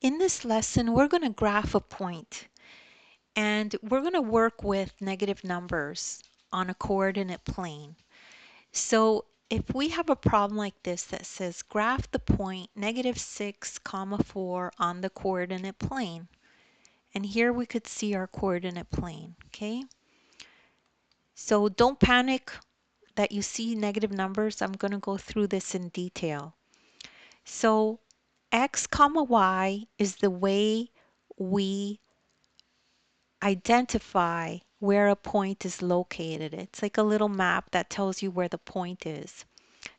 in this lesson, we're going to graph a point, and we're going to work with negative numbers on a coordinate plane. So if we have a problem like this that says graph the point -6, 4 on the coordinate plane, and here we could see our coordinate plane, okay? So don't panic that you see negative numbers. I'm going to go through this in detail. So x comma y is the way we identify where a point is located. It's like a little map that tells you where the point is.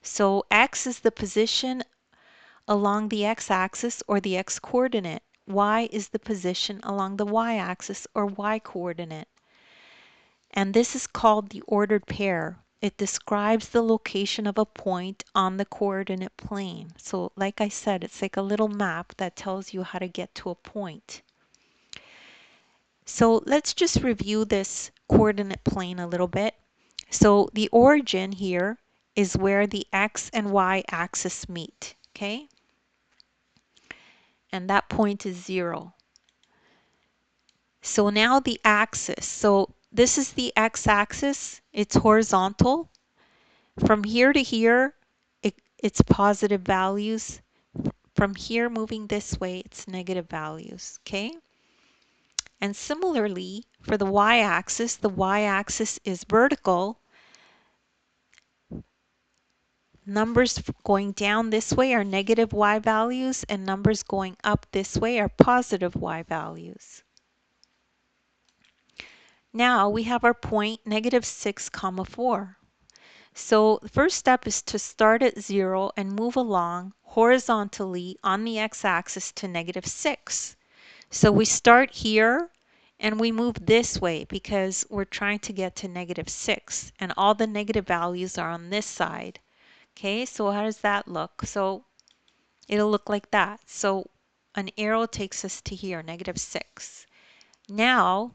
So x is the position along the x-axis or the x-coordinate. Y is the position along the y-axis or y-coordinate. And this is called the ordered pair. It describes the location of a point on the coordinate plane. So like I said, it's like a little map that tells you how to get to a point. So let's just review this coordinate plane a little bit. So the origin here is where the x and y axis meet, okay? And that point is 0. So now the axis. So this is the x-axis. It's horizontal. From here to here, it's positive values. From here moving this way, it's negative values, okay? And similarly, for the y-axis is vertical. Numbers going down this way are negative y values, and numbers going up this way are positive y values. Now we have our point -6, 4. So the first step is to start at 0 and move along horizontally on the x-axis to -6. So we start here and we move this way because we're trying to get to -6, and all the negative values are on this side. Okay, so how does that look? So it'll look like that. So an arrow takes us to here, -6. Now,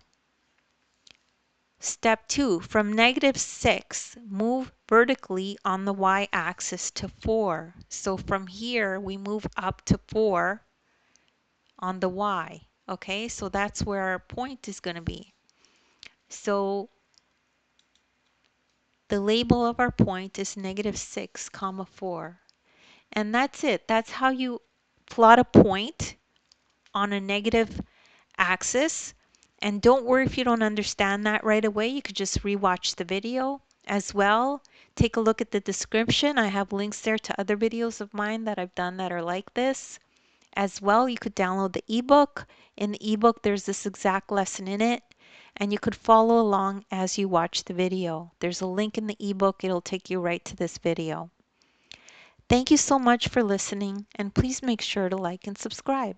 step 2, from -6, move vertically on the y-axis to 4. So from here, we move up to 4 on the y. Okay, so that's where our point is going to be. So the label of our point is -6, 4. And that's it. That's how you plot a point on a negative axis. And don't worry if you don't understand that right away. You could just rewatch the video as well. Take a look at the description. I have links there to other videos of mine that I've done that are like this. As well, you could download the ebook. In the ebook, there's this exact lesson in it, and you could follow along as you watch the video. There's a link in the ebook. It'll take you right to this video. Thank you so much for listening, and please make sure to like and subscribe.